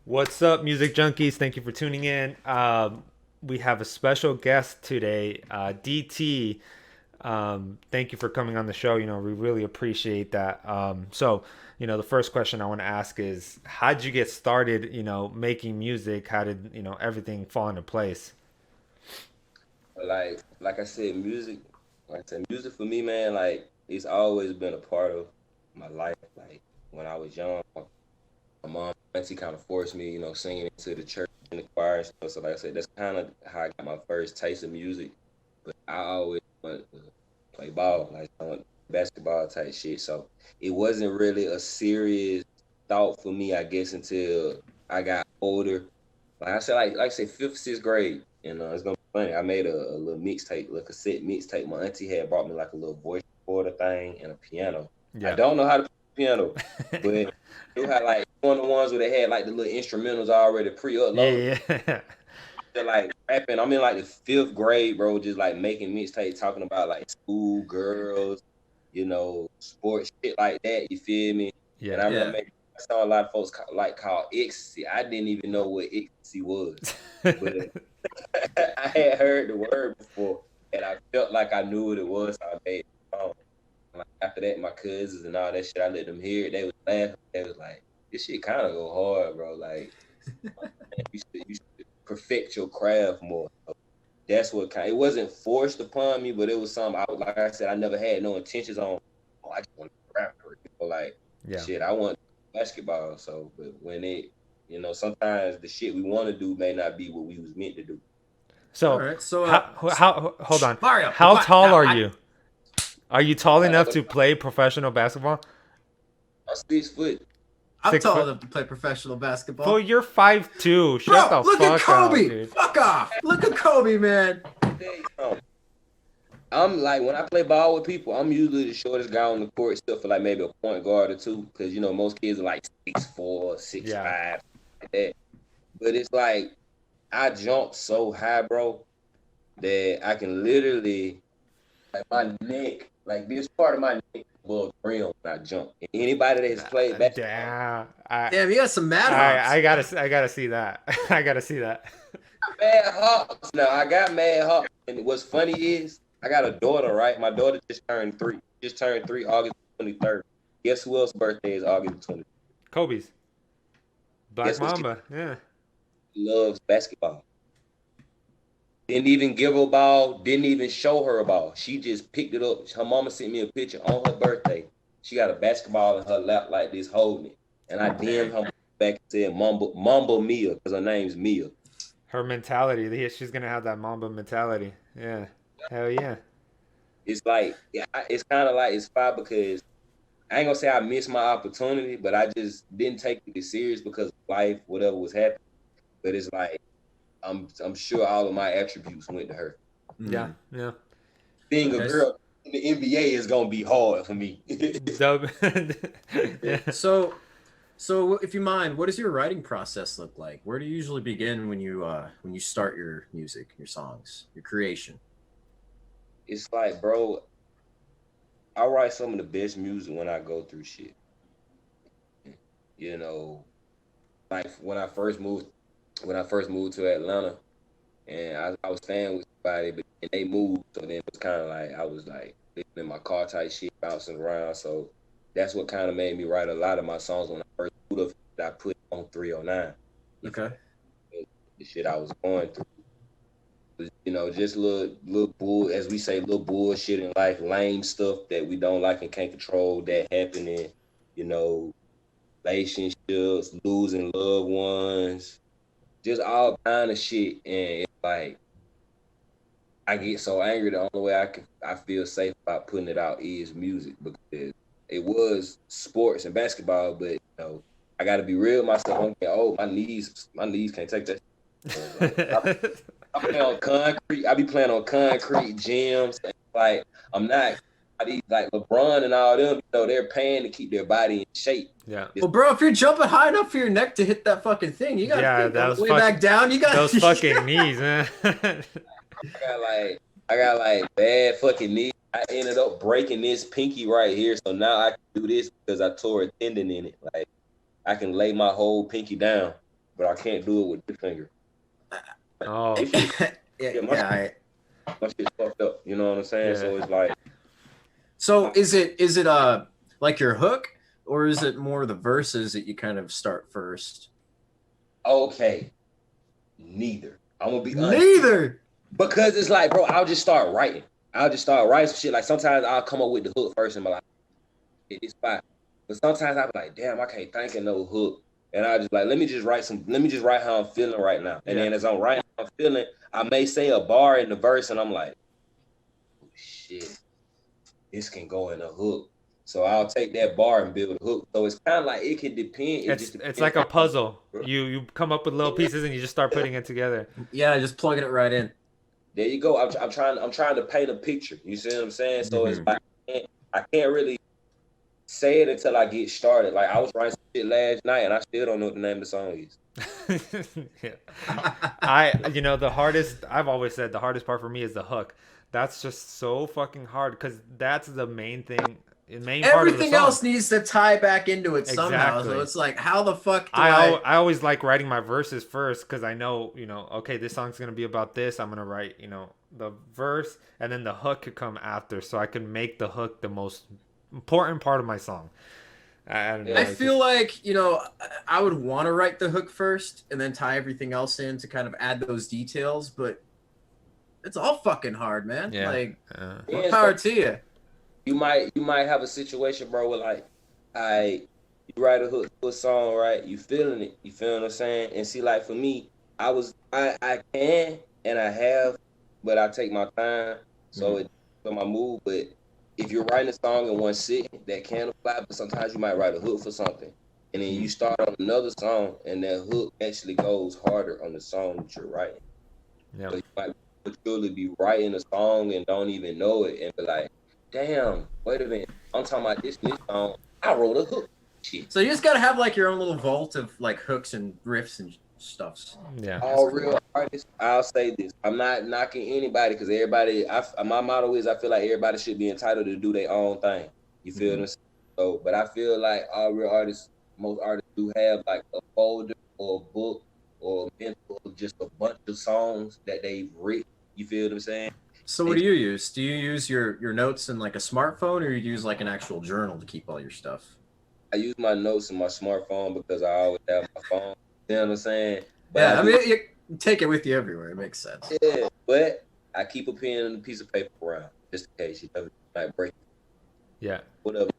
What's up, music junkies? Thank you for tuning in. We have a special guest today, DT. Thank you for coming on the show. We really appreciate that. The first question I want to ask is, how'd you get started, making music? How did, everything fall into place? Like I said, music. Like I said, music for me, man. Like it's always been a part of my life. Like when I was young, my mom, auntie kind of forced me, singing into the church and the choir and stuff. So like I said, that's kind of how I got my first taste of music. But I always wanted to play ball, like I want basketball type shit. So it wasn't really a serious thought for me, I guess, until I got older. Like I said, like I said, fifth, sixth grade, and it's gonna be funny. I made a little mixtape, little cassette mixtape. My auntie had brought me like a little voice recorder thing and a piano. I Yeah. don't know how to play piano, but you had like one of the ones where they had like the little instrumentals already pre-uploaded. Yeah, yeah. They're like rapping. I'm in like the fifth grade, bro, just like making mixtapes talking about like school girls, sports shit like that. You feel me? And Yeah. I remember Yeah. making a song a lot of folks like called ecstasy. I didn't even know what ecstasy was, but I had heard the word before, and I felt like I knew what it was. So I made the song. Like after that, my cousins and all that shit, I let them hear it. They was laughing. They was like, "This shit kind of go hard, bro. Like, you should perfect your craft more." So that's what kind. It wasn't forced upon me, but it was something. Like I said, I never had no intentions on. Oh, I just want to be a rapper. Like Yeah. shit, I want basketball. So, but when sometimes the shit we want to do may not be what we was meant to do. All So, right. So, hold on. Mario, be How quiet. tall Now, are you? Are you tall enough But to play professional basketball? I'm 6 foot. I'm Six tall foot? enough to play professional Fool, basketball. you're 5'2". Shut Bro, the look at fuck up, Kobe. dude. Fuck off. Look at Kobe, man. Tell you something. I'm like when I play ball with people, I'm usually the shortest guy on the court, except for like maybe a point guard or two, because most kids are like 6'4", six Yeah. five, like that. But it's like I jump so high, bro, that I can literally like my neck, like this part of my neck above the rim when I jump. And anybody that's played basketball, Damn. I Damn, you got some mad I hops. I gotta see that. I gotta see that. mad hops. Now I got mad hops, and what's funny is I got a daughter, right? My daughter just turned 3. Just turned 3 August 23rd. Guess who else's birthday is August 20th? Kobe's Black Guess what she Mamba. Yeah. loves basketball. Didn't even give her a ball, didn't even show her a ball. She just picked it up. Her mama sent me a picture on her birthday. She got a basketball in her lap like this, holding it. And I DM'd Dang. her back and said, Mumble Mia, because her name's Mia. Her mentality. She's gonna have that Mamba mentality. Yeah. Hell yeah. It's like, yeah, it's kind of like, it's fine because I ain't gonna say I missed my opportunity, but I just didn't take it serious because of life, whatever was happening. But it's like, I'm sure all of my attributes went to her. Yeah. Mm. Yeah. Being a Okay. girl in the NBA is gonna be hard for me. Dub. Yeah. So if you mind, what does your writing process look like? Where do you usually begin when you start your music, your songs, your creation? It's like, bro, I write some of the best music when I go through shit. You know, like when I first moved to Atlanta, and I was staying with somebody, but then they moved, so then it was kind of like I was like living in my car type shit, bouncing around. So that's what kind of made me write a lot of my songs when I first moved up. That I put on 309. You feel Okay. me? The shit I was going through. Just little bull, as we say, little bullshit in life, lame stuff that we don't like and can't control that happening. You know, relationships, losing loved ones, just all kind of shit. And it's like I get so angry. The only way I feel safe about putting it out is music because it was sports and basketball, but I got to be real with myself. I'm getting old. My knees can't take that. Like I play on concrete. I be playing on concrete gyms. Like I'm not. I be like LeBron and all them. They're paying to keep their body in shape. Yeah. It's, Well, bro, if you're jumping high enough for your neck to hit that fucking thing, you got Yeah. to That on was the way fucking. back down. You got. Those fucking knees, man. I got like bad fucking knees. I ended up breaking this pinky right here, so now I can do this because I tore a tendon in it. Like I can lay my whole pinky down. but I can't do it with this finger. Oh, yeah. My shit's fucked up. You know what I'm saying? Yeah. So it's like, So is it like your hook, or is it more the verses that you kind of start first? okay, neither. I'm gonna be honest. Neither. Because it's like, bro, I'll just start writing. Some shit. Like sometimes I'll come up with the hook first and be like, it's fine. But sometimes I'll be like, damn, I can't think of no hook. And I just like, let me just write how I'm feeling right now. And then as I'm writing how I'm feeling, I may say a bar in the verse and I'm like, oh, shit, this can go in a hook. So I'll take that bar and build a hook. So it's kind of like, it can depend. it's like a puzzle. You come up with little pieces and you just start putting it together. Yeah, just plugging it right in. There you go. I'm trying to paint a picture. You see what I'm saying? So it's like, I can't really say it until I get started. Like I was writing some shit last night and I still don't know what the name of the song is. The hardest, I've always said the hardest part for me is the hook. That's just so fucking hard because that's the main thing. Part of the Everything song. else needs to tie back into it somehow. Exactly. So it's like, how the fuck do I always like writing my verses first because I know, okay, this song's going to be about this. I'm going to write, the verse and then the hook could come after so I can make the hook the most important part of my song. I don't know. I feel like, I would want to write the hook first and then tie everything else in to kind of add those details, but it's all fucking hard, man. Yeah. Like, more power to you. You might have a situation, bro, where like, you write a hook to a song, right? You feeling it. You feel what I'm saying? And see, like for me, I can and I have, but I take my time. So it's on my move. But if you're writing a song in one sitting, that can apply. But sometimes you might write a hook for something, and then you start on another song, and that hook actually goes harder on the song that you're writing. Yeah. So you might truly be writing a song and don't even know it, and be like, damn, wait a minute, I'm talking about this song. I wrote a hook. Shit. So you just gotta have like your own little vault of like hooks and riffs and stuffs. Yeah. All real artists, I'll say this. I'm not knocking anybody because everybody, my motto is I feel like everybody should be entitled to do their own thing. You feel me? So, but I feel like all real artists, most artists do have like a folder or a book or a mental, just a bunch of songs that they've written. You feel what I'm saying? So what do you use? Do you use your notes in like a smartphone, or you use like an actual journal to keep all your stuff? I use my notes in my smartphone because I always have my phone. You know what I'm saying? But yeah, I mean, you take it with you everywhere. It makes sense. Yeah, but I keep a pen and a piece of paper around just in case you never might break. Yeah. Whatever.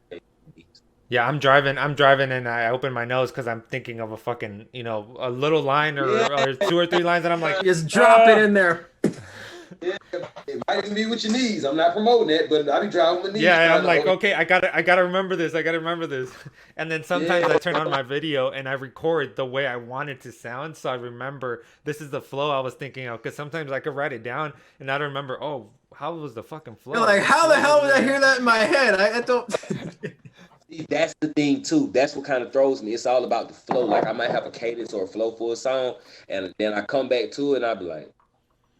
Yeah, I'm driving and I open my nose because I'm thinking of a fucking, a little line or 2 or 3 lines, and I'm like, just drop it in there. Yeah, it might even be with your knees. I'm not promoting it, but I be driving with knees. Yeah, I'm like, okay, I gotta remember this. And then sometimes I turn on my video and I record the way I want it to sound, so I remember this is the flow I was thinking of. Because sometimes I could write it down and I don't remember. Oh, how was the fucking flow? You're like, how the hell did I hear that in my head? I don't. See, that's the thing too. That's what kind of throws me. It's all about the flow. Like I might have a cadence or a flow for a song, and then I come back to it and I'll be like,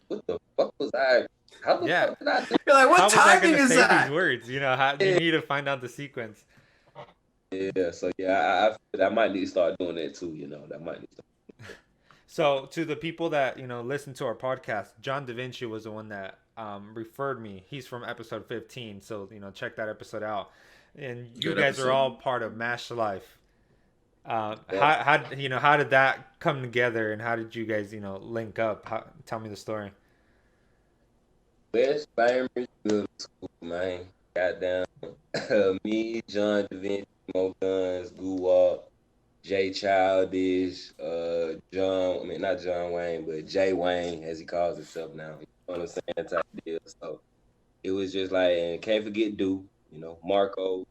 what the fuck was I? How the fuck did I do? You're like, what timing is that? These words, you need to find out the sequence. Yeah, so yeah, I might need to start doing that too. That might need to. So to the people that listen to our podcast, John Da Vinci was the one that referred me. He's from episode 15, so check that episode out. And you guys are all part of Mash Life. How did that come together, and how did you guys link up? Tell me the story. West Bainbridge Middle School, man. Goddamn. Me, John Da Vinci, Mo Guns, Guwap, Jay Childish, not John Wayne, but Jay Wayne, as he calls himself now. You know what I'm saying? Type deal. So it was just like, and can't forget Du, Marco,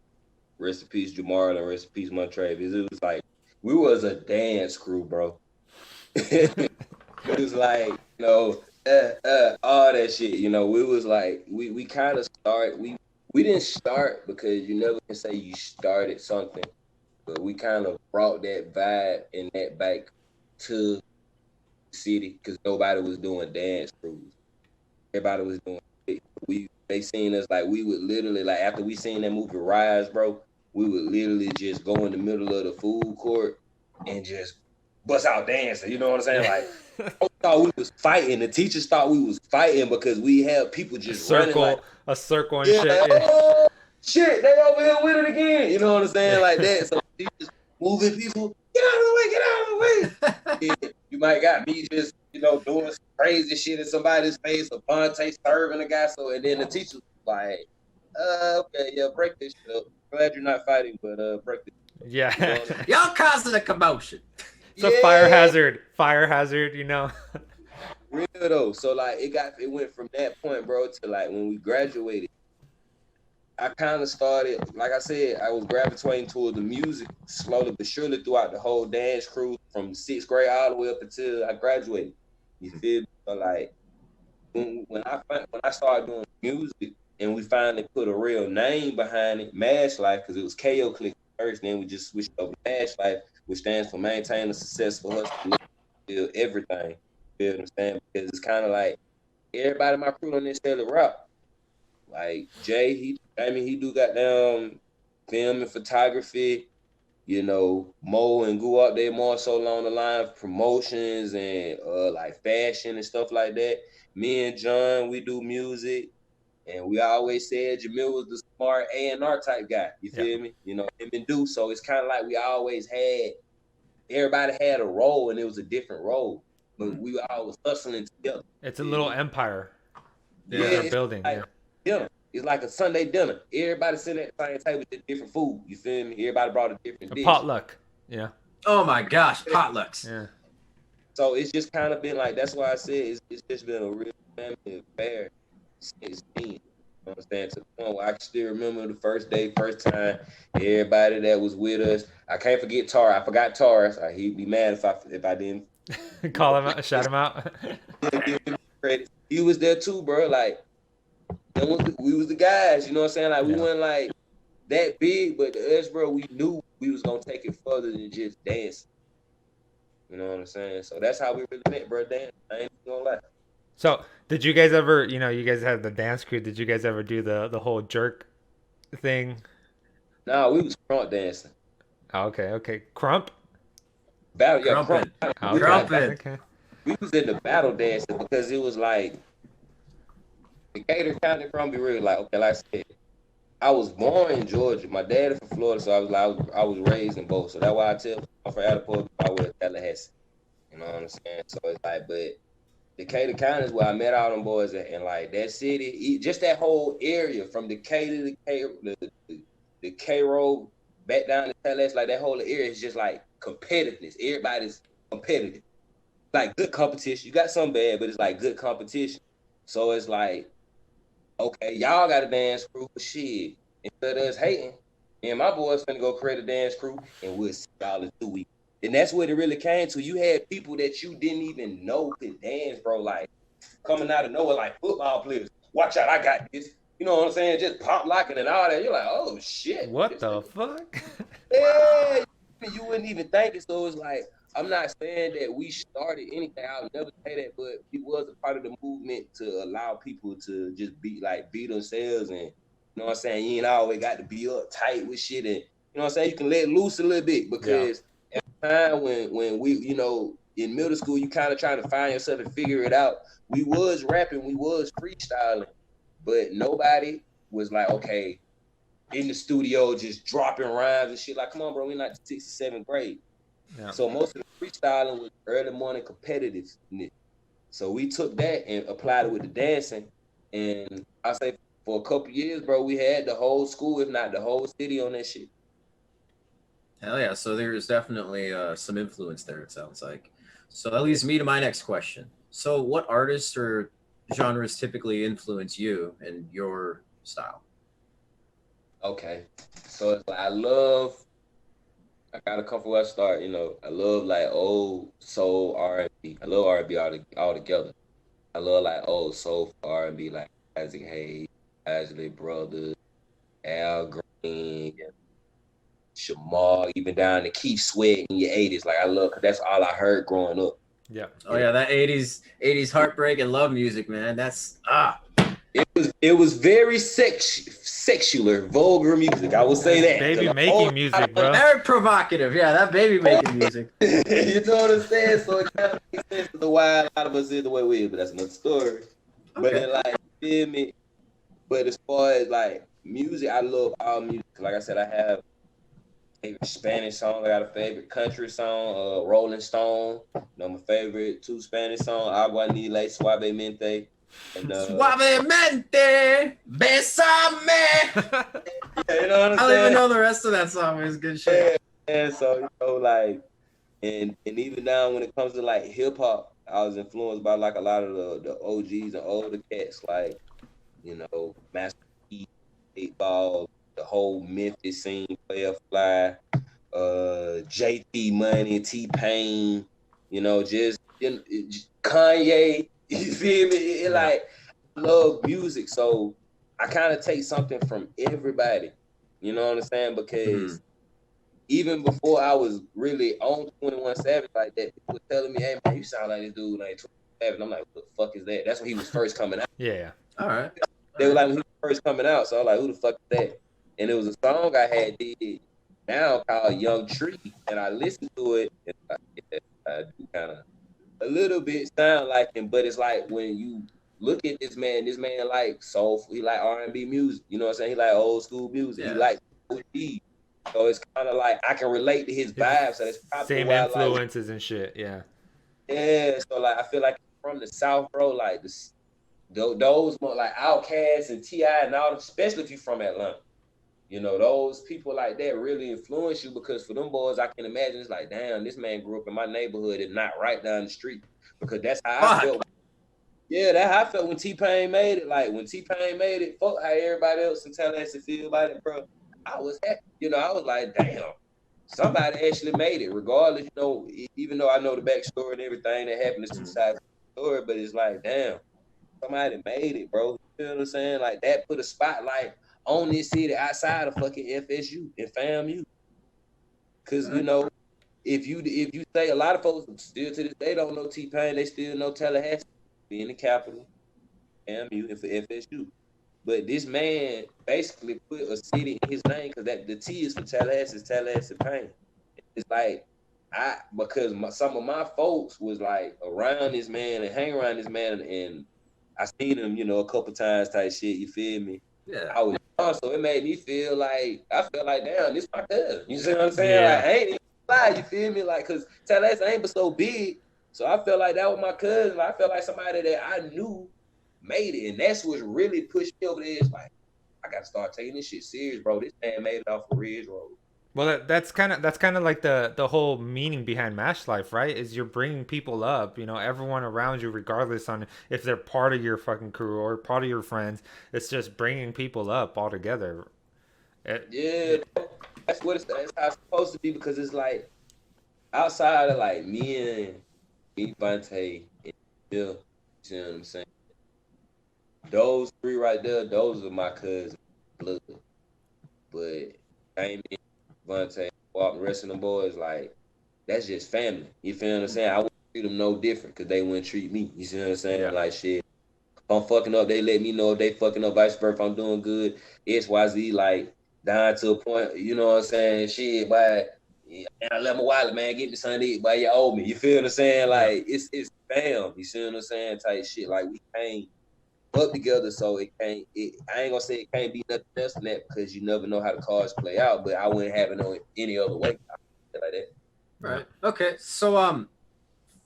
rest in peace, Jamar, and rest in peace, Montravius. It was like, we was a dance crew, bro. It was like, all that shit, we was like, we kind of start, we didn't start because you never can say you started something, but we kind of brought that vibe and that back to the city because nobody was doing dance crews. Everybody was doing it. They seen us like, we would literally, like after we seen that movie Rise, bro, we would literally just go in the middle of the food court and just bust out dancing. You know what I'm saying? Like, I thought we was fighting. The teachers thought we was fighting because we had people just running like a circle and yeah, shit. like, Yeah. oh shit, they over here with it again. You know what I'm saying? Like that. So teachers moving people, get out of the way, get out of the way. Yeah, you might got me just, doing some crazy shit in somebody's face, or Vontae serving a guy. So and then the teacher was like, okay, yeah, break this shit up. Glad you're not fighting, but break this. Yeah. You know Y'all causing a commotion. It's a fire hazard, you know. Real though. So like it went from that point, bro, to like when we graduated. I kind of started, like I said, I was gravitating toward the music slowly but surely throughout the whole dance crew from 6th grade all the way up until I graduated. You feel me? So like when I started doing music and we finally put a real name behind it, Mash Life, because it was KO Click first, then we just switched over to Mash Life, which stands for Maintain a Successful Hustle, build everything. You know what I'm saying? Because it's kind of like everybody in my crew don't necessarily rap. Like Jay, he do goddamn film and photography. Mo and Goo up there more so along the line of promotions and like fashion and stuff like that. Me and John, we do music, and we always said Jamil was the smart A&R type guy. You feel me? Him and Do. So it's kind of like we always had, everybody had a role, and it was a different role, but we were always hustling together. It's a little empire. Yeah, they're building. Like dinner. It's like a Sunday dinner. Everybody sitting at the same table with different food. You feel me? Everybody brought a different dish. Potluck. Yeah. Oh my gosh, potlucks. Yeah. So it's just kind of been like, that's why I said it's just been a real family affair since then. You know what I'm saying? To the point where I can still remember the first day, first time, everybody that was with us. I can't forget Tar. I forgot Taurus. He'd be mad if I didn't call him out, shout him out. He was there too, bro. Like, we was the guys, you know what I'm saying? Like, we weren't like that big, but to us, bro, we knew we was gonna take it further than just dancing. You know what I'm saying? So that's how we really met, bro. Dance. I ain't gonna lie. So did you guys ever, you guys had the dance crew, did you guys ever do the whole jerk thing? No, we was crump dancing. Oh, okay. Crump? Battle, yeah, Crumpin'. crump. Crumpin'. Okay. We was in the battle dancing because it was like, the Gator County from be real. Like, okay, like I said, I was born in Georgia. My dad is from Florida, so I was raised in both. So that's why I tell I'm from Adaport, I was Tallahassee. You know what I'm saying? So it's like, but Decatur County is where I met all them boys at, and like that city, just that whole area from Decatur to the K Road back down to Tallahassee, like that whole area is just like competitiveness. Everybody's competitive, like good competition. You got some bad, but it's like good competition. So it's like, okay, y'all got a dance crew, but shit, instead of us hating, and my boys finna go create a dance crew, and we'll see y'all in 2 weeks. And that's what it really came to. You had people that you didn't even know could dance, bro, like coming out of nowhere, like football players. Watch out, I got this. You know what I'm saying? Just pop locking and all that. You're like, oh shit. What the fuck? Yeah, you wouldn't even think it. So it's like, I'm not saying that we started anything. I'll never say that, but we was a part of the movement to allow people to just be themselves, and you know what I'm saying. You ain't always got to be uptight with shit, and you know what I'm saying. You can let loose a little bit because at the time when we, in middle school, you kind of trying to find yourself and figure it out. We was rapping, we was freestyling, but nobody was like, okay, in the studio just dropping rhymes and shit. Like, come on, bro, we're not 6th or 7th grade. Yeah. So most of the freestyling was early morning competitiveness. So we took that and applied it with the dancing. And I say for a couple years, bro, we had the whole school, if not the whole city, on that shit. Hell yeah. So there's definitely some influence there, it sounds like. So that leads me to my next question. So what artists or genres typically influence you and your style? Okay. So it's like I gotta come from where I start, I love like old soul R&B. I love R&B all together. I love like old soul R&B, like Isaac Hayes, Isley Brothers, Al Green, Shamar, even down to Keith Sweat in your 80s. Like I love, cause that's all I heard growing up. Yeah. Oh yeah, that 80s heartbreak and love music, man. That's It was very sexy sexual, vulgar music. I will say that. Baby 'Cause making music, bro. Very provocative. Yeah, that baby making music. you know what I'm saying? So it kind of makes sense to why a lot of us is the way we is, but that's another story. But Okay. then, like, you feel me? But as far as like music, I love all music. Like I said, I have a favorite Spanish song. I got a favorite country song, Rolling Stone. You know, my favorite two Spanish song, Agua Nile, Suavemente. And Suavemente, besame. yeah, you know what I'm I don't saying? even know the rest of that song. It's good shit. And so, you know, like, and even now when it comes to like hip hop, I was influenced by like a lot of the OGs and older cats, like, you know, Master P, 8 Ball, the whole Memphis scene, Player Fly, JT Money, T-Pain, you know, just Kanye, you feel me? It, like, I love music, so I kind of take something from everybody, you know what I'm saying? Because even before I was really on 21 Savage like that, people were telling me, hey man, you sound like this dude like 21 Savage. I'm like, what the fuck is that? That's when he was first coming out. Yeah. All right. They were like, when he was first coming out, so I was like, who the fuck is that? And it was a song I had did now called Young Tree, and I listened to it, and I do kind of a little bit sound like him, but it's like when you look at this man like soulful, he like R&B music, you know what I'm saying? He like old school music, Yeah. he like OG. So it's kind of like I can relate to his vibe, so that's probably Same why influences and shit, yeah. Yeah, so like I feel like from the South, bro, like those more like Outkast and T.I. and all, especially if you're from Atlanta. You know, those people like that really influence you because for them boys, I can imagine it's like, damn, this man grew up in my neighborhood and not right down the street. Because that's how I felt. Yeah, that's how I felt when T-Pain made it. Like, when T-Pain made it, fuck how everybody else in Tallahassee feel about it, bro. I was happy. You know, I was like, damn, somebody actually made it, regardless, you know, even though I know the backstory and everything that happened, it's two sides of the story, but it's like, damn, somebody made it, bro. You know what I'm saying? Like, that put a spotlight on this city outside of fucking FSU and FAMU. Because, you know, if you say a lot of folks still to this day don't know T-Pain, they still know Tallahassee being the capital, FAMU, and for FSU. But this man basically put a city in his name because that the T is for Tallahassee, Tallahassee Pain. It's like because some of my folks was like around this man and hang around this man, and I seen him, you know, a couple times type shit. You feel me? Yeah. I was young, so it made me feel like damn, this my cousin. You see what I'm saying? Yeah. Like, I ain't even lie. You feel me? Like, cause Tallahassee ain't but so big, so I felt like that was my cousin. I felt like somebody that I knew made it, and that's what really pushed me over there. It's like, I gotta start taking this shit serious, bro. This man made it off of Ridge Road. Well, that's kind of like the whole meaning behind Mash Life, right? Is you're bringing people up, you know, everyone around you, regardless on if they're part of your fucking crew or part of your friends. It's just bringing people up all together. Yeah, that's how it's supposed to be because it's like outside of like me and Vontae and Bill, you know what I'm saying? Those three right there, those are my cousins. Look, but Amy, Vontae, Walk, the rest of them boys, like, that's just family. You feel what I'm saying? I wouldn't treat them no different because they wouldn't treat me. You see what I'm saying? Yeah. Like, shit, if I'm fucking up, they let me know. If they fucking up, vice versa, if I'm doing good, XYZ, like, down to a point, you know what I'm saying? Shit, but and I left my wallet, man, get me something to eat, but you owe me. You feel what I'm saying? Like, it's fam. You see what I'm saying? Type shit. Like, we came up together, so I ain't gonna say it can't be nothing else than that because you never know how the cards play out, but I wouldn't have it no any other way like that. Right. Okay. So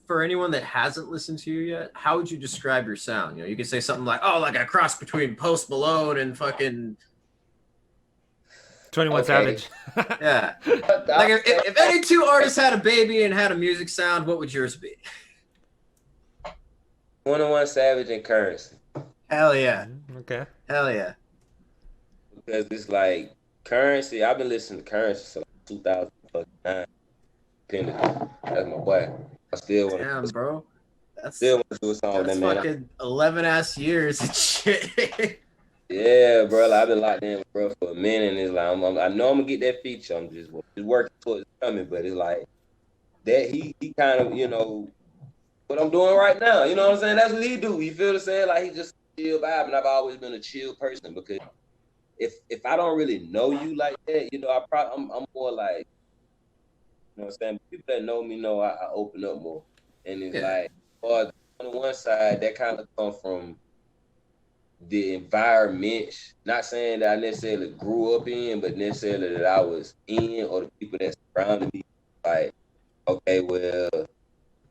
for anyone that hasn't listened to you yet, how would you describe your sound? You know, you can say something like, "Oh, like a cross between Post Malone and fucking 21 Savage." yeah." Like if any two artists had a baby and had a music sound, what would yours be? 21 Savage and Currency. Hell yeah. Okay. Hell yeah. Because it's like Currency. I've been listening to Currency since 2009. That's my boy. I still want Damn, bro. That's still want to do a song with that man. Fucking 11-ass years and shit. Yeah, bro. Like, I've been locked in with bro for a minute, and it's like I know I'm gonna get that feature. I'm just working towards coming, but it's like that he kind of, you know, what I'm doing right now. You know what I'm saying? That's what he do. You feel what I'm saying? Like, he just chill vibe, and I've always been a chill person because if I don't really know you like that, you know, I'm more like, you know what I'm saying? People that know me know I open up more. And it's Yeah. like, or on the one side, that kind of come from the environment, not saying that I necessarily grew up in, but necessarily that I was in, or the people that surrounded me. Like, okay, well,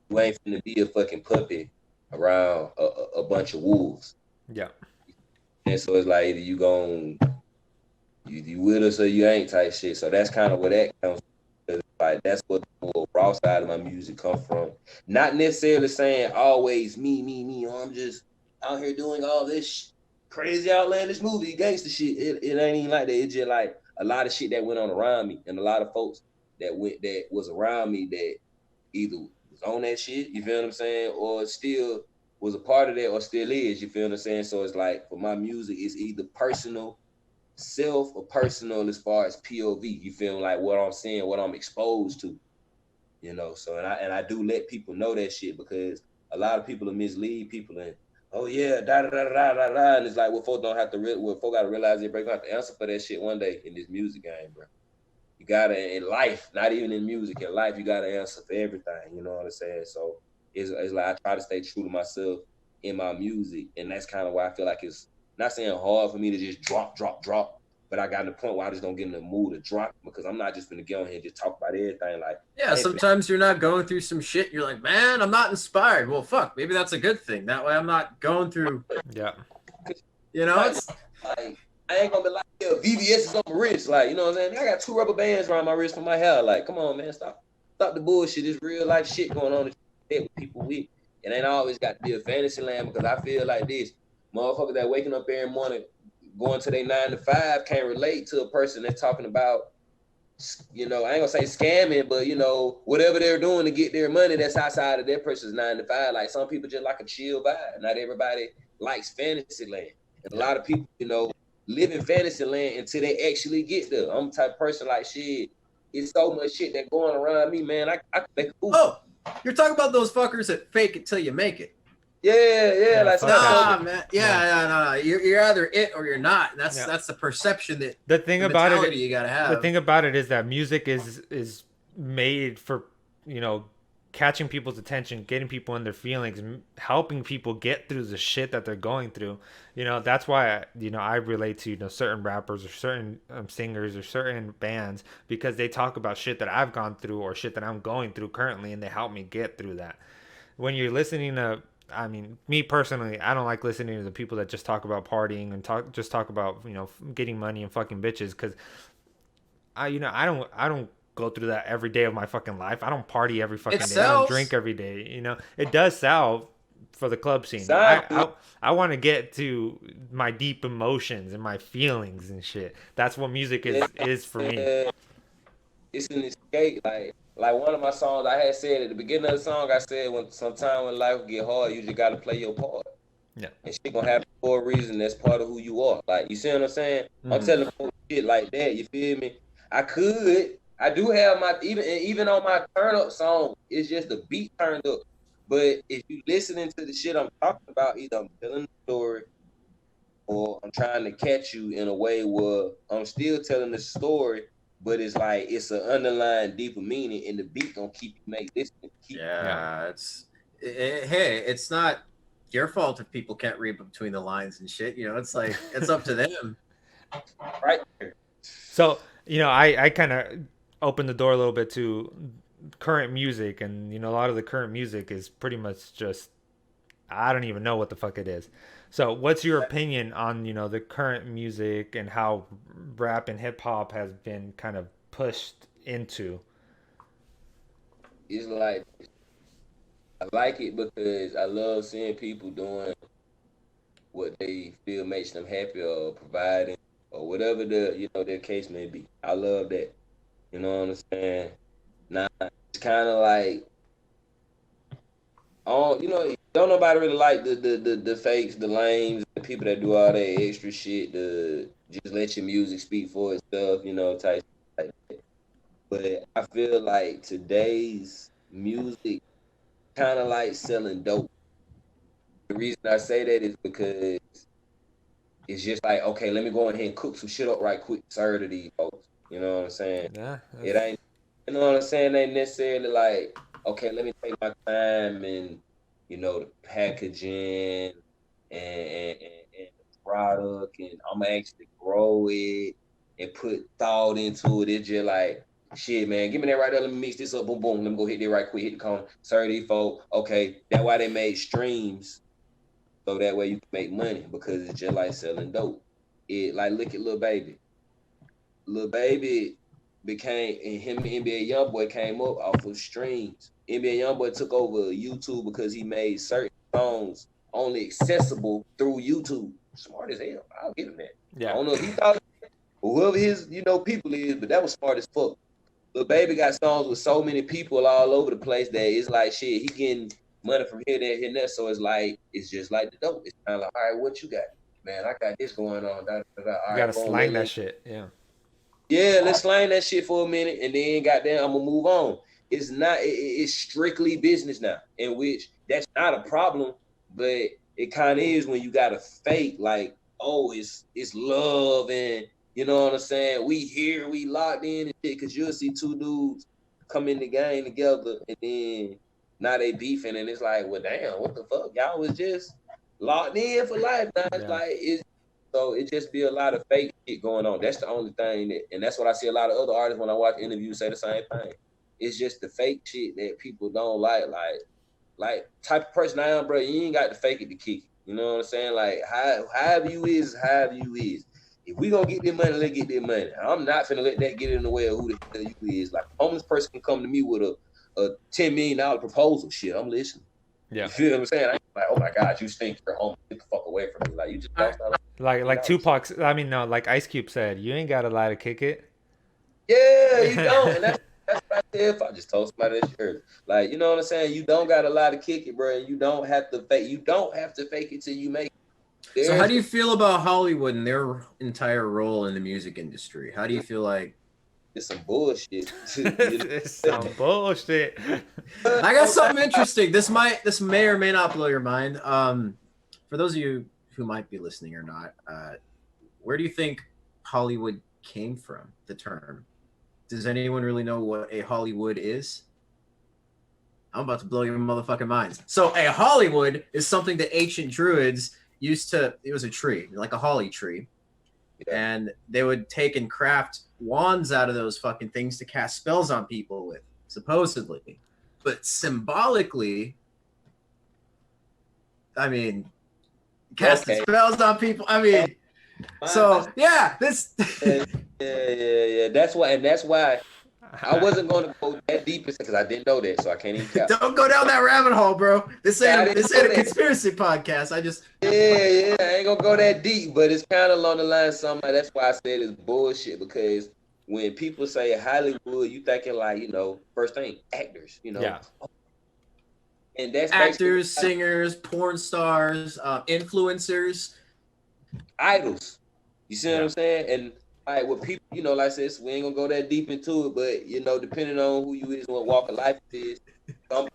you ain't finna be a fucking puppy around a bunch of wolves. Yeah. And so it's like either you with us or you ain't type shit. So that's kind of where that comes from. Like that's what the more raw side of my music come from. Not necessarily saying always me. Oh, I'm just out here doing all this crazy outlandish movie gangster shit. It ain't even like that. It's just like a lot of shit that went on around me, and a lot of folks that was around me that either was on that shit, you feel what I'm saying, or still was a part of that, or still is, you feel what I'm saying. So it's like for my music, it's either personal self or personal as far as POV. You feel like what I'm saying, what I'm exposed to, you know. So and I do let people know that shit because a lot of people will mislead people and oh yeah, da da da da da da, and it's like well, folks don't have to well, folks gotta realize they're gonna have to answer for that shit one day in this music game, bro. You gotta in life, not even in music, in life, you gotta answer for everything. You know what I'm saying? So it's like I try to stay true to myself in my music, and that's kind of why I feel like it's not saying hard for me to just drop, but I got to the point where I just don't get in the mood to drop because I'm not just gonna get on here and just talk about everything. Like Yeah, I ain't sometimes you're not going through some shit. You're like, man, I'm not inspired. Well, fuck, maybe that's a good thing. That way I'm not going through, Yeah. you know, like, it's like I ain't gonna be like yeah, VVS is on my wrist, like you know what I'm saying. I got 2 rubber bands around my wrist for my hair. Like, come on, man, stop the bullshit. It's real life shit going on with people with. It ain't always got to be a fantasy land because I feel like this motherfucker that waking up every morning going to their 9 to 5 can't relate to a person that's talking about, you know, I ain't gonna say scamming, but you know, whatever they're doing to get their money that's outside of their person's 9 to 5. Like some people just like a chill vibe. Not everybody likes fantasy land. And a lot of people, you know, live in fantasy land until they actually get there. I'm the type of person like shit. It's so much shit that going around me, man. I could make a movie. oh, you're talking about those fuckers that fake it till you make it. Yeah, like fuck that sometimes shit. Man. Yeah, no. You're either it or you're not. Yeah. That's the perception that The thing the about mentality it, you gotta the have. thing about it is that music is made for, you know, catching people's attention, getting people in their feelings, helping people get through the shit that they're going through. You know, that's why you know I relate to, you know, certain rappers or certain singers or certain bands because they talk about shit that I've gone through or shit that I'm going through currently, and they help me get through that. When you're listening to, I mean, me personally, I don't like listening to the people that just talk about partying and talk about, you know, getting money and fucking bitches, because I don't go through that every day of my fucking life. I don't party every It fucking day. I don't drink sells. every day. You know, it does sell for the club scene. sound I want to get to my deep emotions and my feelings and shit. That's what music is for me. it's an escape. Like one of my songs I had said at the beginning of the song, I said when sometime when life get hard, you just gotta play your part. Yeah. And shit gonna happen for a reason. That's part of who you are. Like you see what I'm saying? I'm Mhm. telling folks shit like that. You feel me? I do have my even on my turn up song. It's just the beat turned up. But if you listening to the shit I'm talking about, either I'm telling the story or I'm trying to catch you in a way where I'm still telling the story, but it's like it's an underlying deeper meaning, and the beat gonna keep you make this keep Yeah. Yeah, hey, it's not your fault if people can't read between the lines and shit. You know, it's like it's up to them. right there. So, you know, I kind of opened the door a little bit to current music, and you know, a lot of the current music is pretty much just I don't even know what the fuck it is. So, what's your opinion on, you know, the current music and how rap and hip hop has been kind of pushed into? It's like I like it because I love seeing people doing what they feel makes them happy or providing or whatever the you know their case may be. I love that. You know what I'm saying? Now it's kind of like you know, don't nobody really like the fakes, the lames, the people that do all that extra shit, the just let your music speak for itself, you know, type like that. But I feel like today's music kind of like selling dope. The reason I say that is because it's just like, okay, let me go ahead and cook some shit up right quick, serve to these folks. You know what I'm saying? Yeah, It ain't, you know what I'm saying? It ain't necessarily like, okay, let me take my time and, the packaging and the product, and I'm gonna actually grow it and put thought into it. It's just like, shit, man, give me that right there. Let me mix this up. Boom, boom. Let me go hit it right quick. Hit the cone. Serve these folks. Okay, that's why they made streams, so that way you can make money, because it's just like selling dope. It like, look at Lil Baby. Lil Baby became, and him and NBA YoungBoy came up off of streams. NBA YoungBoy took over YouTube because he made certain songs only accessible through YouTube. Smart as hell. I'll give him that. I yeah, don't know if he thought it, or whoever his people is, but that was smart as fuck. Lil Baby got songs with so many people all over the place that it's like, shit, he getting money from here, there, here, and there. So it's like, it's just like the dope. It's kind of like, all right, what you got? Man, I got this going on. Da, da, da. All you right, gotta boom, slang that shit. Yeah, yeah, let's slang that shit for a minute, and then goddamn, I'm gonna move on. It's not. It's strictly business now, in which that's not a problem, but it kind of is when you gotta fake like, oh, it's love, and you know what I'm saying. We here, we locked in and shit. Cause you'll see two dudes come in the game together, and then now they beefing, and it's like, well, damn, what the fuck? Y'all was just locked in for life. Now it's yeah, like so it just be a lot of fake shit going on. That's the only thing and that's what I see a lot of other artists when I watch interviews say the same thing. It's just the fake shit that people don't like. Like type of person I am, bro. You ain't got to fake it to kick it. You know what I'm saying? Like, however you is, however you is. If we gonna get this money, let's get this money. I'm not finna let that get in the way of who the hell you is. Like, a homeless person can come to me with a $10 million proposal. Shit, I'm listening. yeah. You feel what I'm saying? I ain't like, oh my God, you think you're homeless? Get the fuck away from me. Like, you just lost out. Like Tupac. I mean, no, like Ice Cube said, you ain't gotta lie to kick it. Yeah, you don't. And that's what I said. If I just told somebody that shirt. Like, you know what I'm saying? You don't got a lot to kick it, bro. You don't have to fake. You don't have to fake it till you make it. So how do you feel about Hollywood and their entire role in the music industry? How do you feel like It's some bullshit. It's some bullshit. I got something interesting. This may or may not blow your mind. For those of you who might be listening or not, where do you think Hollywood came from? The term. Does anyone really know what a Hollywood is? I'm about to blow your motherfucking minds. So a Hollywood is something that ancient druids used to. It was a tree, like a holly tree, and they would take and craft wands out of those fucking things to cast spells on people with, supposedly. But symbolically, I mean, casting spells on people. I mean, so yeah, this. Yeah. That's why I wasn't going to go that deep because I didn't know that, so I can't even count. Don't go down that rabbit hole, bro. This ain't a conspiracy podcast. I ain't gonna go that deep, but it's kind of along the line. Something that's why I said it's bullshit, because when people say Hollywood, you thinking like, first thing, actors, Yeah. And that's actors, singers, porn stars, influencers, idols. You see what I'm saying? And like with people, like I said, we ain't gonna go that deep into it, but depending on who you is and what walk of life it is, some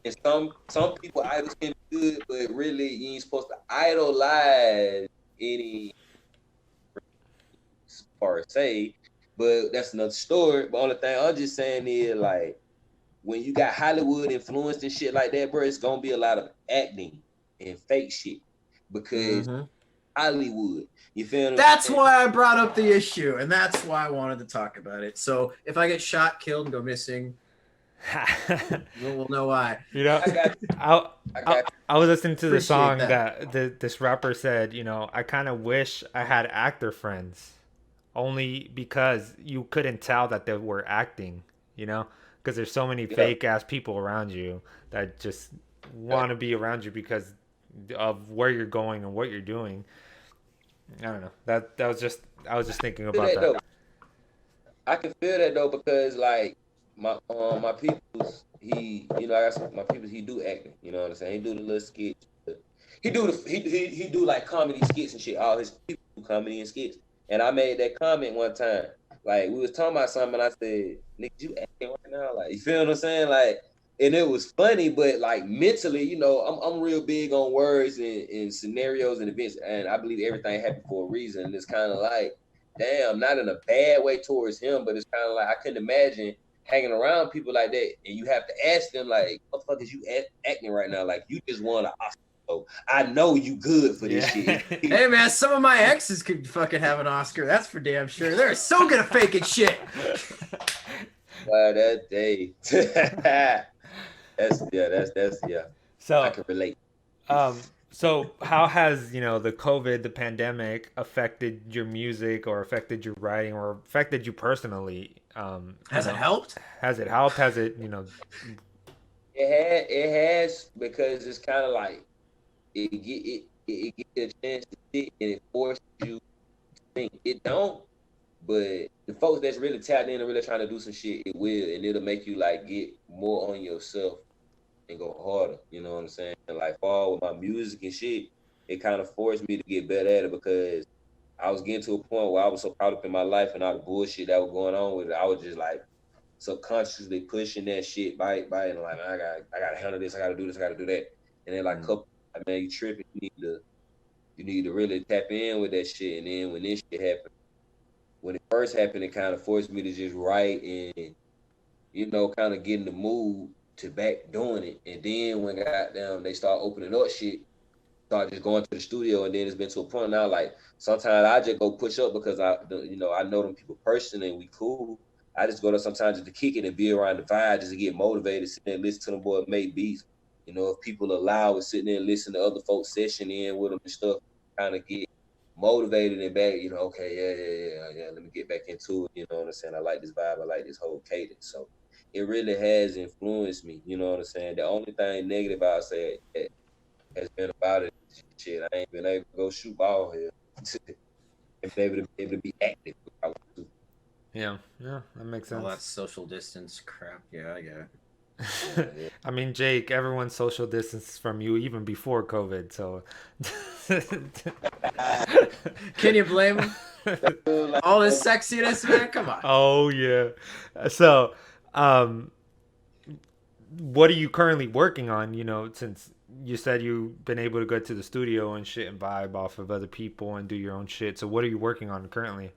people idols can be good, but really you ain't supposed to idolize any per se. But that's another story. But only thing I'm just saying is, like, when you got Hollywood influenced and shit like that, bro, it's gonna be a lot of acting and fake shit because Hollywood. You feel me? That's why I brought up the issue, and that's why I wanted to talk about it. So if I get shot, killed, and go missing, we'll know why. I was listening to the song that this rapper said, I kind of wish I had actor friends, only because you couldn't tell that they were acting, because there's so many fake ass people around you that just want to be around you because of where you're going and what you're doing. I don't know. I was just thinking about that. Though. I can feel that though, because like my people's he I got my people's he do acting. You know what I'm saying? He do the little skits. He do like comedy skits and shit. All his people do comedy and skits. And I made that comment one time. Like we was talking about something, and I said, "Nigga, you acting right now?" Like, you feel what I'm saying? Like and it was funny, but like mentally, you know, I'm real big on words and scenarios and events, and I believe everything happened for a reason. And it's kind of like, damn, not in a bad way towards him, but it's kind of like I couldn't imagine hanging around people like that, and you have to ask them like, "What the fuck is you acting right now? Like you just won an Oscar, so I know you good for this Yeah. shit." Hey man, some of my exes could fucking have an Oscar. That's for damn sure. They're so good at faking shit. Wow, that day. That's yeah. I So, can relate. so how has, the COVID, the pandemic affected your music or affected your writing or affected you personally? Has it helped? Has it helped? Has it, It has because it's kind of like it gives you a chance to think and it forces you to think. It don't, but the folks that's really tapped in and really trying to do some shit, it will, and it'll make you like get more on yourself and go harder. You know what I'm saying? And like fall with my music and shit, it kind of forced me to get better at it because I was getting to a point where I was so caught up in my life and all the bullshit that was going on with it. I was just like subconsciously pushing that shit by and like I gotta handle this, I gotta do this, I gotta do that. And then like couple like, man, you tripping, you need to really tap in with that shit. And then when this shit happened, when it first happened, it kind of forced me to just write and kind of get in the mood to back doing it. And then when goddamn they start opening up shit, start just going to the studio, and then it's been to a point now like sometimes I just go push up because I know them people personally and we cool. I just go there sometimes just to kick it and be around the vibe, just to get motivated, sit there and listen to them boys make beats. If people allow it, sitting there and listen to other folks session in with them and stuff, kind of get motivated and back, okay, yeah, let me get back into it. You know what I'm saying? I like this vibe, I like this whole cadence. So it really has influenced me, you know what I'm saying? The only thing negative I say has been about it. Shit, I ain't been able to go shoot ball here. and be able to be active. If I want to. yeah, that makes All that sense. social distance crap. Yeah, I get it. Yeah. I mean, Jake, everyone's social distance from you even before COVID, so. Can you blame him? All this sexiness, man. Come on. Oh yeah. So, um, what are you currently working on? Since you said you've been able to go to the studio and shit and vibe off of other people and do your own shit. So, what are you working on currently?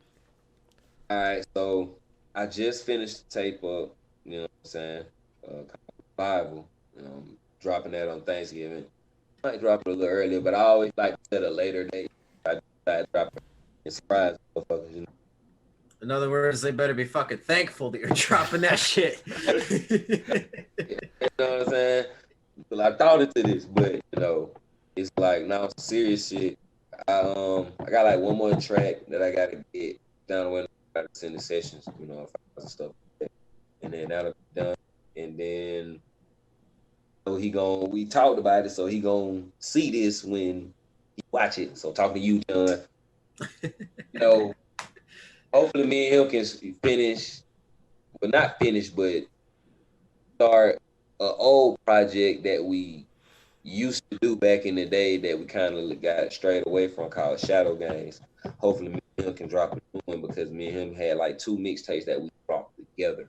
All right, so I just finished the tape up. You know what I'm saying? Bible. Dropping that on Thanksgiving. Might drop it a little earlier, but I always like to set a later date. I decide to drop it and surprise motherfuckers. In other words, they better be fucking thankful that you're dropping that shit. You know what I'm saying? Well, I thought into this, but it's like now some serious shit. I got like one more track that I gotta get down when I gotta send the sessions, and stuff. And then that'll be done. And then we talked about it, so he gonna see this when he watch it. So talking to you, John, hopefully me and him can finish, well not finish, but start an old project that we used to do back in the day that we kind of got straight away from called Shadow Games. Hopefully me and him can drop a new one because me and him had like 2 mixtapes that we brought together.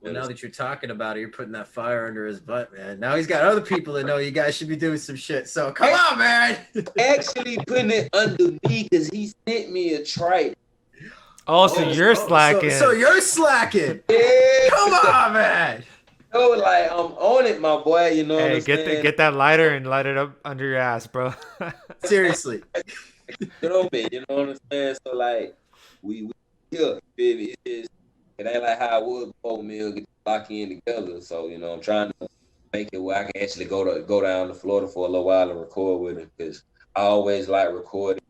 Well, now that you're talking about it, you're putting that fire under his butt, man. Now he's got other people that know you guys should be doing some shit. So come on, man. Actually putting it under me because he sent me a track. Oh, so you're slacking. So you're slacking. Yeah. Come on, man. Like I'm on it, my boy. You know what I'm saying? Get that lighter and light it up under your ass, bro. Seriously. You know what I'm saying? So like we here, baby. It ain't like how I would before me get lock in together. So I'm trying to make it where I can actually go down to Florida for a little while and record with him because I always like recording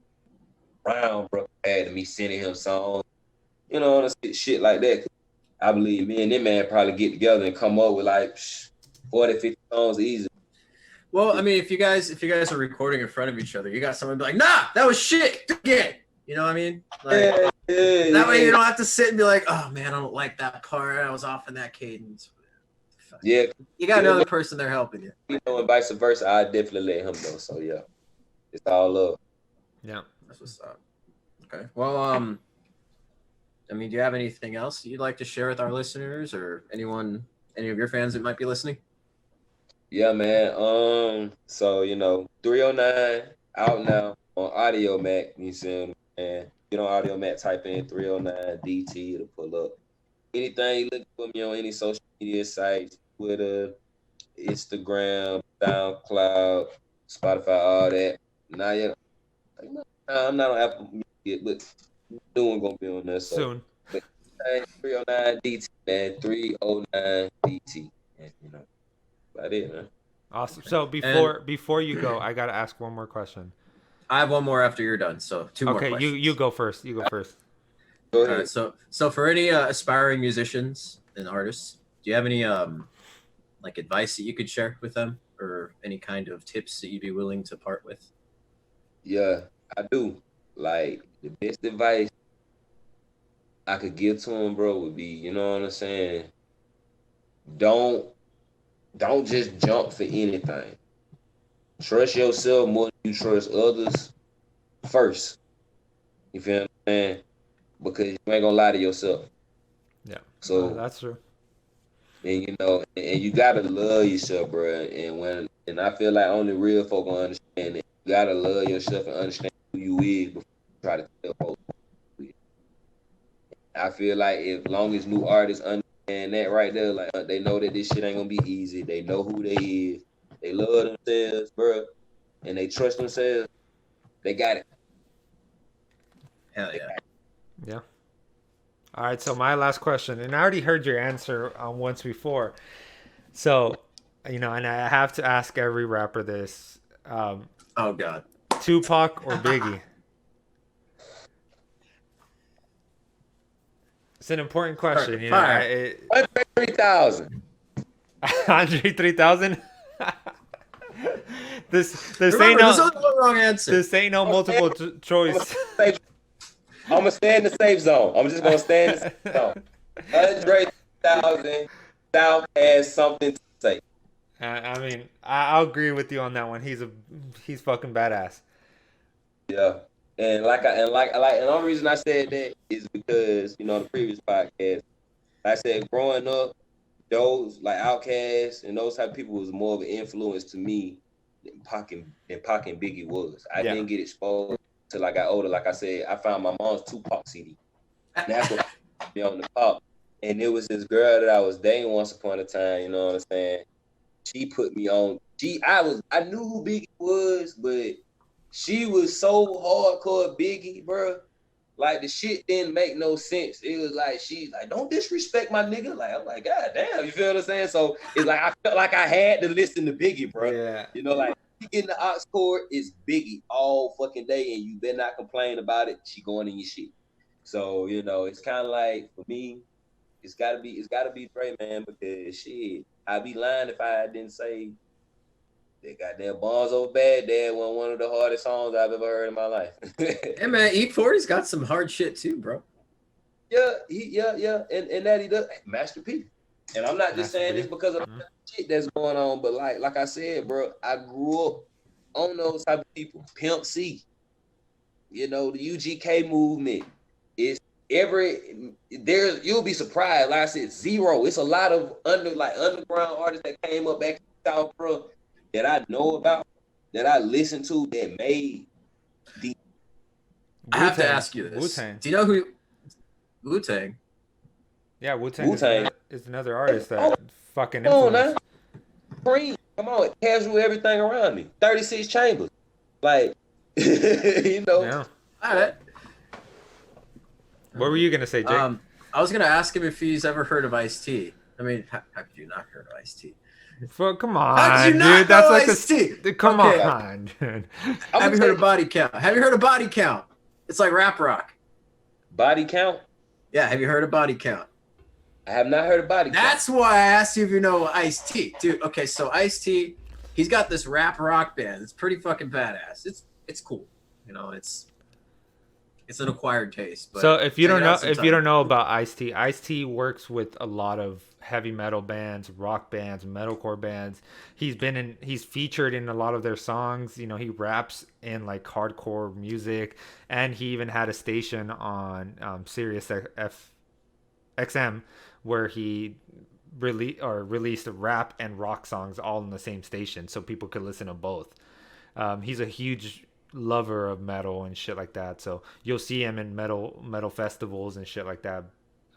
around, bro. Had me sending him songs, shit like that. I believe me and that man probably get together and come up with like 40, 50 songs easy. Well, I mean, if you guys are recording in front of each other, you got someone be like, nah, that was shit. Do it again. You know what I mean? Like, that way you don't have to sit and be like, oh man, I don't like that part. I was off in that cadence. Yeah. You got another person there helping you. And vice versa, I definitely let him know. So yeah. It's all love. Yeah. That's what's up. Okay. Well, I mean, do you have anything else you'd like to share with our listeners or any of your fans that might be listening? Yeah, man. So 309 out now on Audio Mac. You see what man? Get on Audio Mac, type in 309 DT, it'll pull up. Anything you look for me on any social media sites, Twitter, Instagram, SoundCloud, Spotify, all that. Now, yeah, I'm not on Apple Music yet, but soon gonna be on there. So, Soon. but 309 DT, man, 309 DT, and about it, man. Awesome. So And before you go, I gotta ask one more question. I have one more after you're done. So two more Okay, you questions. go first. You go first. Go All right. ahead. So for any aspiring musicians and artists, do you have any like advice that you could share with them, or any kind of tips that you'd be willing to part with? Yeah, I do. Like the best advice I could give to him, bro, would be, you know what I'm saying? Don't don't just jump for anything. Trust yourself more than you trust others first. You feel what I'm saying? Because you ain't gonna lie to yourself. Yeah, So that's true. and you gotta love yourself, bro. And I feel like only real folk gonna understand it. You gotta love yourself and understand who you is before you try to tell folks. I feel like if long as new artists understand that right there, like they know that this shit ain't gonna be easy. They know who they is. They love themselves, bro, and they trust themselves. They got it. Hell yeah. Yeah. All right. So my last question, and I already heard your answer once before. So, and I have to ask every rapper this: Oh God. Tupac or Biggie? It's an important question. Fire. 3,000. Andre 3000. This ain't Remember, there's no only one wrong answer. this ain't no multiple choice. I'm gonna stay in the safe zone. I'm just gonna stay in the safe zone. Andre 3000 South has something to say. I mean, I'll agree with you on that one. He's fucking badass. Yeah. And the only reason I said that is because, the previous podcast, I said growing up, those like Outkast and those type of people was more of an influence to me than Pac and Biggie was. I Yeah. didn't get exposed till I got older. Like I said, I found my mom's Tupac CD. And that's what put me on the pop. And it was this girl that I was dating once upon a time, you know what I'm saying? She put me on. I knew who Biggie was, but she was so hardcore Biggie, bro. Like the shit didn't make no sense. It was like she's like, don't disrespect my nigga. Like I'm like, God damn, you feel what I'm saying? So it's like I felt like I had to listen to Biggie, bro. Yeah. Like she getting the aux cord is Biggie all fucking day, and you better not complain about it. She going in your shit. So it's kind of like for me, it's gotta be Dre, man, because shit, I'd be lying if I didn't say that goddamn Bonds Over Bad Dad was one of the hardest songs I've ever heard in my life. Hey man, E40's got some hard shit too, bro. Yeah, and that he does. Master P. And I'm not just Master saying P. this because of the shit that's going on, but like I said, bro, I grew up on those type of people. Pimp C, the UGK movement. It's you'll be surprised. Like I said, zero. It's a lot of underground artists that came up back in the South, bro, that I know about, that I listened to, that made the I have to ask you this. Wu-Tang. Do you know who Wu-Tang? Yeah, Wu-Tang Wu-Tang. is another artist that fucking Come on influenced. now. Cream. Come on. Casual everything around me. 36 chambers. Like, Yeah. All right. What were you gonna say, Jake? I was gonna ask him if he's ever heard of Ice-T. I mean, how could you not heard of Ice-T? Come How on, did you not dude. That's know like Ice-T? Come Okay. on, dude. Have you heard of Body Count? Have you heard of Body Count? It's like rap rock. Body Count? Yeah, have you heard of Body Count? I have not heard of Body Count. That's why I asked you if you know Ice-T. Dude, okay, so Ice-T, he's got this rap rock band. It's pretty fucking badass. It's cool. It's an acquired taste. But So if you check don't it know out sometime. about Ice-T, Ice-T works with a lot of heavy metal bands, rock bands, metalcore bands. He's featured in a lot of their songs. He raps in like hardcore music, and he even had a station on Sirius XM where he released rap and rock songs all in the same station, so people could listen to both. He's a huge lover of metal and shit like that, so you'll see him in metal festivals and shit like that,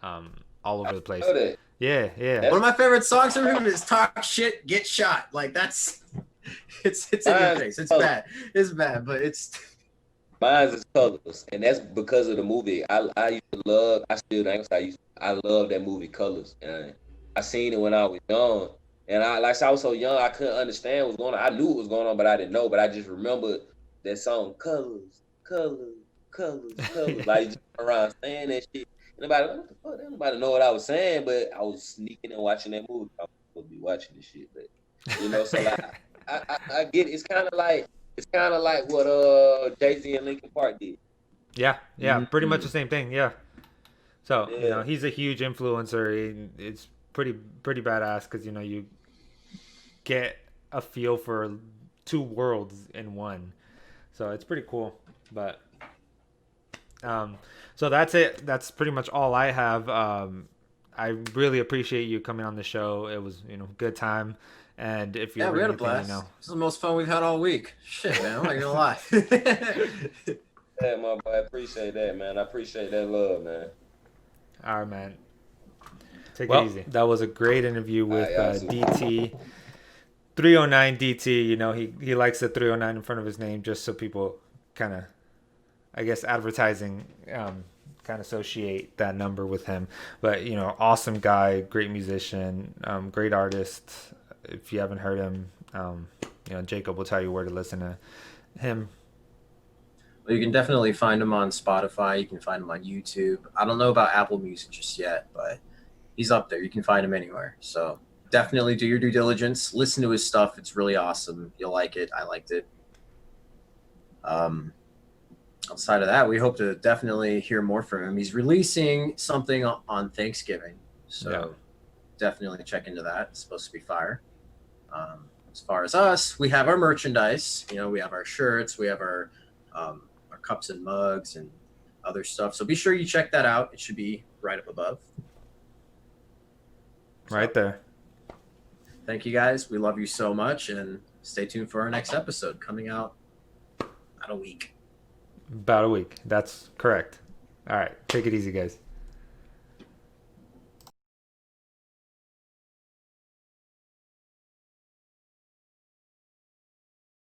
all over the place. know that. Yeah, yeah. One of my favorite songs from him is "Talk Shit, Get Shot." Like that's, it's in your face. It's bad. It's bad, but it's. Mine is Colors, and that's because of the movie. I used to love. I still think I love that movie Colors, and I seen it when I was young. And I was so young, I couldn't understand what was going on. I knew what was going on, but I didn't know. But I just remembered that song, Colors, Colors, Colors, Colors. Like just around saying that shit. And nobody, what the fuck? Nobody know what I was saying, but I was sneaking and watching that movie. I was supposed to be watching this shit, but so like I get it. It's kind of like what Jay-Z and Linkin Park did. Yeah, pretty much the same thing. Yeah. So Yeah. he's a huge influencer. It's pretty badass because you get a feel for two worlds in one. So it's pretty cool. But so that's it. That's pretty much all I have. I really appreciate you coming on the show. It was good time. And if you we had a blast. This is the most fun we've had all week. Shit, man, I'm not gonna lie. Yeah, my boy, I appreciate that, man. I appreciate that love, man. All right, man. Take it easy. That was a great interview with DT. 309 DT. He likes the 309 in front of his name just so people kind of, I guess, advertising kind of associate that number with him. But awesome guy, great musician, great artist. If you haven't heard him, Jacob will tell you where to listen to him. Well, you can definitely find him on Spotify. You can find him on YouTube. I don't know about Apple Music just yet, but he's up there. You can find him anywhere. So definitely do your due diligence. Listen to his stuff. It's really awesome. You'll like it. I liked it. Outside of that, we hope to definitely hear more from him. He's releasing something on Thanksgiving. So definitely check into that. It's supposed to be fire. As far as us, we have our merchandise. We have our shirts. We have our cups and mugs and other stuff. So be sure you check that out. It should be right up above. Right there. Thank you guys. We love you so much, and stay tuned for our next episode coming out in a week. About a week. That's correct. All right. Take it easy, guys.